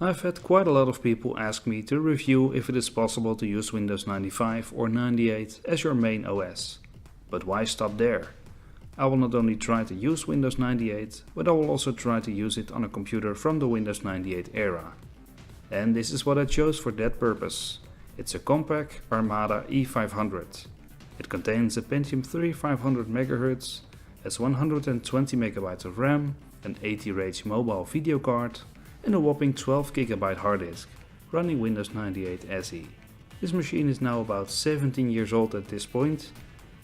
I've had quite a lot of people ask me to review if it is possible to use Windows 95 or 98 as your main OS. But why stop there? I will not only try to use Windows 98, but I will also try to use it on a computer from the Windows 98 era. And this is what I chose for that purpose. It's a Compaq Armada E500. It contains a Pentium 3 500MHz, has 120MB of RAM, an 80Hz mobile video card, and a whopping 12GB hard disk, running Windows 98 SE. This machine is now about 17 years old at this point,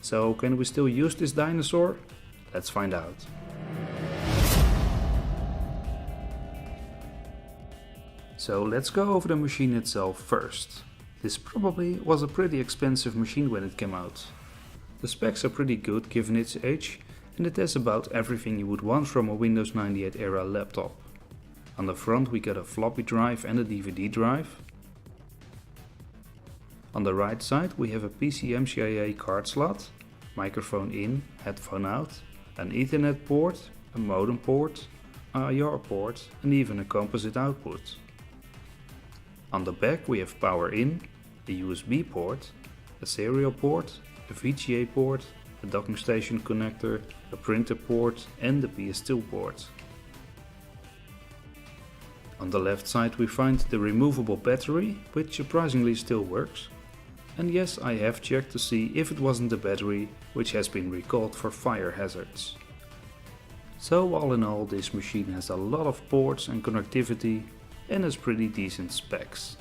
so can we still use this dinosaur? Let's find out. So let's go over the machine itself first. This probably was a pretty expensive machine when it came out. The specs are pretty good given its age, and it has about everything you would want from a Windows 98 era laptop. On the front we got a floppy drive and a DVD drive. On the right side we have a PCMCIA card slot, microphone in, headphone out, an Ethernet port, a modem port, a IR port and even a composite output. On the back we have power in, a USB port, a serial port, a VGA port, a docking station connector, a printer port and the PS2 port. On the left side we find the removable battery, which surprisingly still works. And yes, I have checked to see if it wasn't the battery, which has been recalled for fire hazards. So all in all, this machine has a lot of ports and connectivity and has pretty decent specs.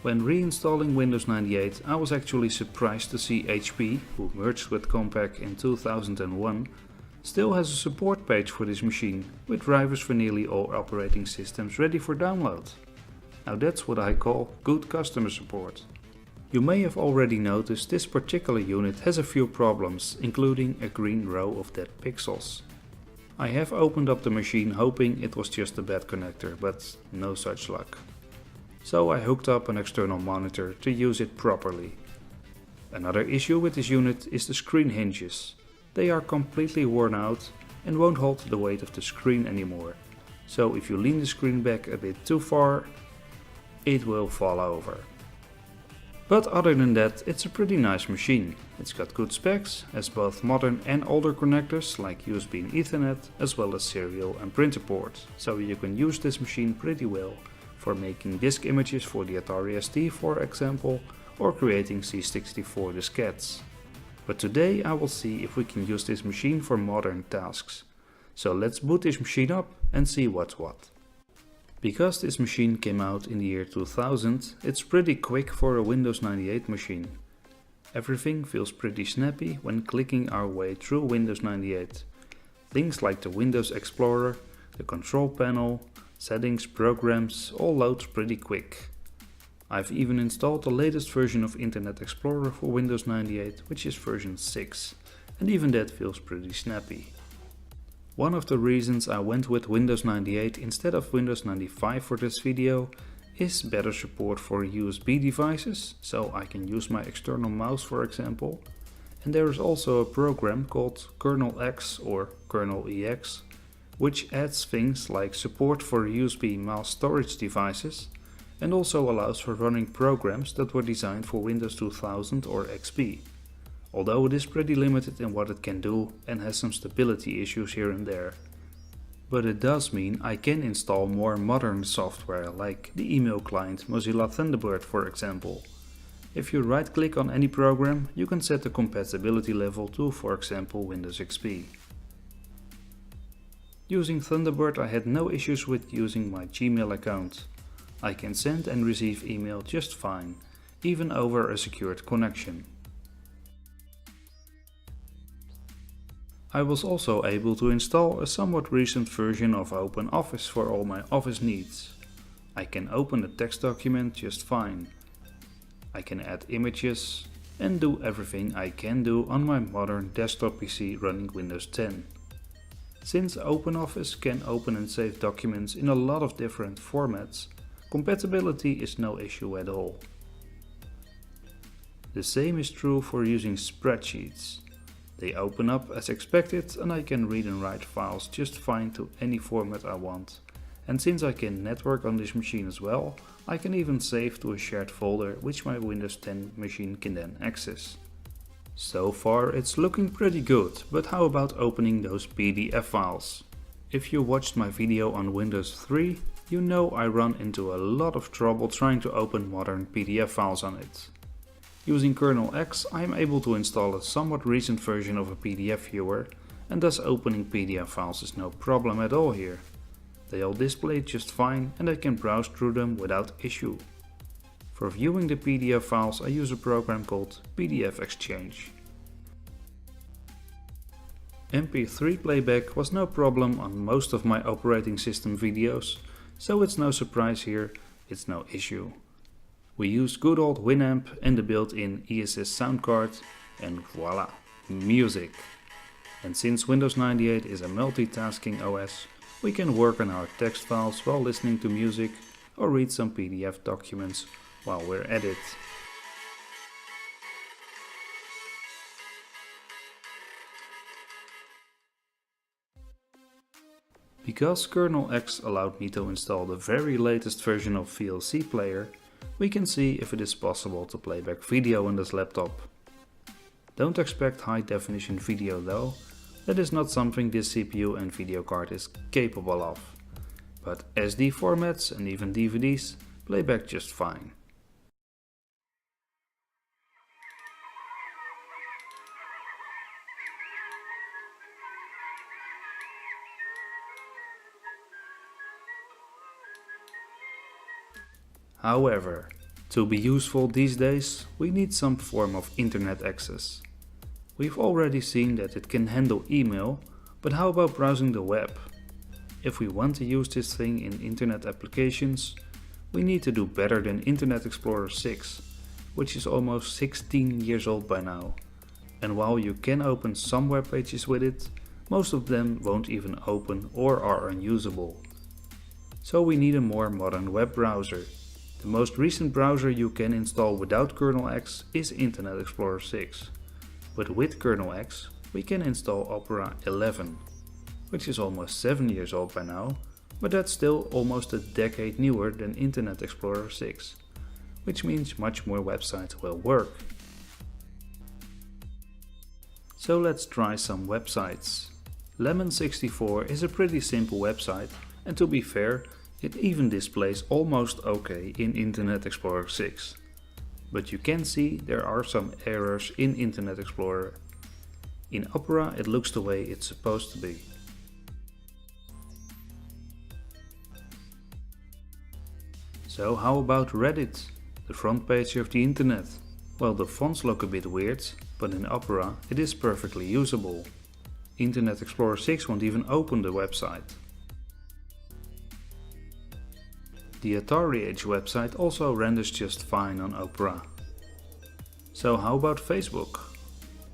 When reinstalling Windows 98, I was actually surprised to see HP, who merged with Compaq in 2001, still has a support page for this machine, with drivers for nearly all operating systems ready for download. Now that's what I call good customer support. You may have already noticed this particular unit has a few problems, including a green row of dead pixels. I have opened up the machine hoping it was just a bad connector, but no such luck. So I hooked up an external monitor to use it properly. Another issue with this unit is the screen hinges. They are completely worn out and won't hold the weight of the screen anymore. So if you lean the screen back a bit too far, it will fall over. But other than that, it's a pretty nice machine. It's got good specs, has both modern and older connectors like USB and Ethernet, as well as serial and printer ports, so you can use this machine pretty well for making disk images for the Atari ST, for example, or creating C64 diskettes. But today I will see if we can use this machine for modern tasks. So let's boot this machine up and see what's what. Because this machine came out in the year 2000, it's pretty quick for a Windows 98 machine. Everything feels pretty snappy when clicking our way through Windows 98. Things like the Windows Explorer, the control panel, settings, programs, all load pretty quick. I've even installed the latest version of Internet Explorer for Windows 98, which is version 6, and even that feels pretty snappy. One of the reasons I went with Windows 98 instead of Windows 95 for this video is better support for USB devices, so I can use my external mouse for example. And there is also a program called Kernel X or Kernel EX, which adds things like support for USB mass storage devices and also allows for running programs that were designed for Windows 2000 or XP. Although it is pretty limited in what it can do and has some stability issues here and there. But it does mean I can install more modern software like the email client Mozilla Thunderbird for example. If you right click on any program, you can set the compatibility level to, for example, Windows XP. Using Thunderbird I had no issues with using my Gmail account. I can send and receive email just fine, even over a secured connection. I was also able to install a somewhat recent version of OpenOffice for all my Office needs. I can open a text document just fine. I can add images and do everything I can do on my modern desktop PC running Windows 10. Since OpenOffice can open and save documents in a lot of different formats, compatibility is no issue at all. The same is true for using spreadsheets. They open up as expected and I can read and write files just fine to any format I want. And since I can network on this machine as well, I can even save to a shared folder which my Windows 10 machine can then access. So far it's looking pretty good, but how about opening those PDF files? If you watched my video on Windows 3, you know I run into a lot of trouble trying to open modern PDF files on it. Using kernel X, I am able to install a somewhat recent version of a PDF viewer, and thus opening PDF files is no problem at all here. They all display just fine and I can browse through them without issue. For viewing the PDF files I use a program called PDF Exchange. MP3 playback was no problem on most of my operating system videos, so it's no surprise here, it's no issue. We use good old Winamp and the built-in ESS sound card and voila, music. And since Windows 98 is a multitasking OS, we can work on our text files while listening to music or read some PDF documents while we're at it. Because kernel X allowed me to install the very latest version of VLC Player, we can see if it is possible to play back video on this laptop. Don't expect high definition video though, that is not something this CPU and video card is capable of. But SD formats and even DVDs play back just fine. However, to be useful these days, we need some form of internet access. We've already seen that it can handle email, but how about browsing the web? If we want to use this thing in internet applications, we need to do better than Internet Explorer 6, which is almost 16 years old by now. And while you can open some web pages with it, most of them won't even open or are unusable. So we need a more modern web browser. The most recent browser you can install without kernel X is Internet Explorer 6. But with kernel X, we can install Opera 11, which is almost 7 years old by now, but that's still almost a decade newer than Internet Explorer 6, which means much more websites will work. So let's try some websites. Lemon64 is a pretty simple website, and to be fair, it even displays almost okay in Internet Explorer 6. But you can see there are some errors in Internet Explorer. In Opera it looks the way it's supposed to be. So how about Reddit, the front page of the internet? Well, the fonts look a bit weird, but in Opera it is perfectly usable. Internet Explorer 6 won't even open the website. The Atari Age website also renders just fine on Opera. So how about Facebook?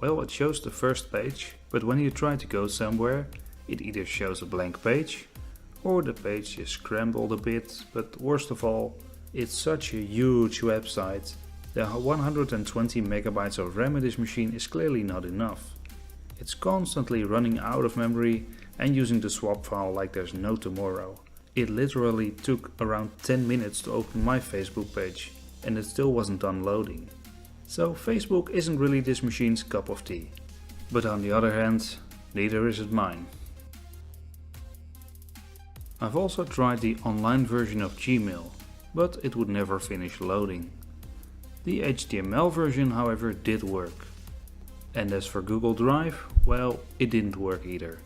Well, it shows the first page, but when you try to go somewhere, it either shows a blank page, or the page is scrambled a bit, but worst of all, it's such a huge website. The 120 megabytes of RAM in this machine is clearly not enough. It's constantly running out of memory and using the swap file like there's no tomorrow. It literally took around 10 minutes to open my Facebook page, and it still wasn't done loading. So Facebook isn't really this machine's cup of tea. But on the other hand, neither is it mine. I've also tried the online version of Gmail, but it would never finish loading. The HTML version, however, did work. And as for Google Drive, well, it didn't work either.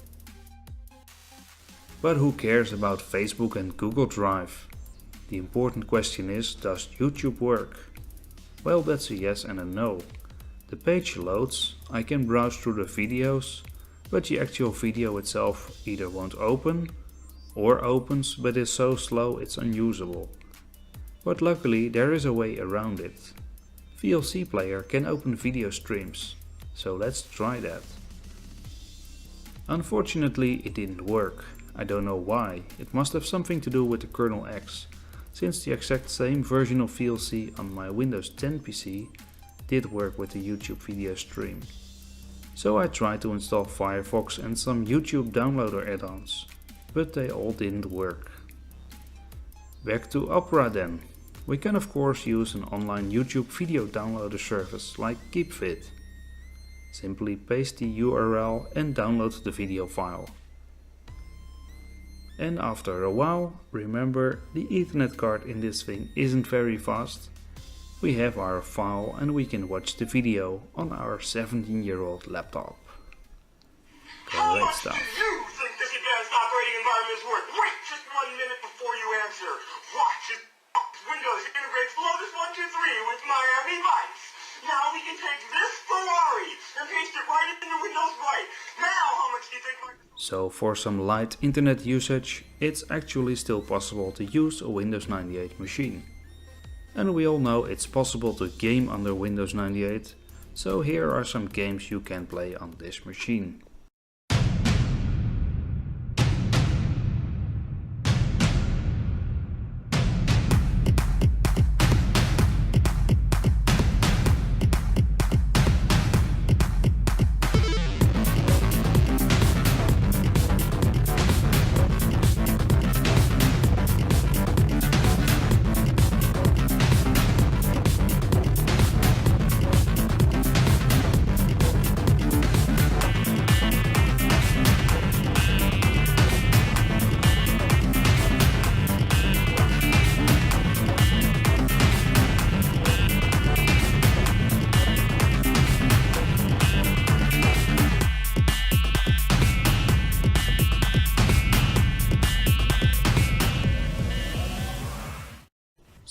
But who cares about Facebook and Google Drive? The important question is, does YouTube work? Well, that's a yes and a no. The page loads, I can browse through the videos, but the actual video itself either won't open or opens but is so slow it's unusable. But luckily there is a way around it. VLC Player can open video streams, so let's try that. Unfortunately it didn't work. I don't know why, it must have something to do with the kernel X, since the exact same version of VLC on my Windows 10 PC did work with the YouTube video stream. So I tried to install Firefox and some YouTube downloader add-ons, but they all didn't work. Back to Opera then. We can of course use an online YouTube video downloader service like KeepFit. Simply paste the URL and download the video file. And after a while, remember the Ethernet card in this thing isn't very fast. We have our file and we can watch the video on our 17-year-old laptop. Great stuff. How much do you think this advanced operating environment is worth? Wait just 1 minute before you answer. Watch as Windows integrates Lotus 123 with Miami Vice. Now we can take this Ferrari and paste it right into Windows Right. Now how much do you think... So for some light internet usage, it's actually still possible to use a Windows 98 machine. And we all know it's possible to game under Windows 98, so here are some games you can play on this machine.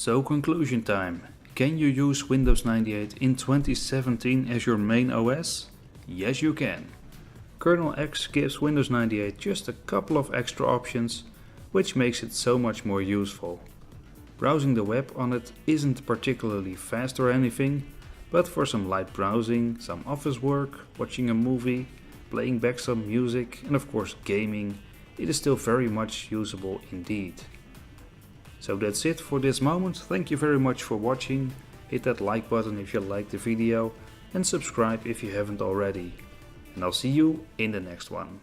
So conclusion time. Can you use Windows 98 in 2017 as your main OS? Yes you can. Kernel X gives Windows 98 just a couple of extra options, which makes it so much more useful. Browsing the web on it isn't particularly fast or anything, but for some light browsing, some office work, watching a movie, playing back some music and of course gaming, it is still very much usable indeed. So that's it for this moment. Thank you very much for watching. Hit that like button if you liked the video and subscribe if you haven't already. And I'll see you in the next one.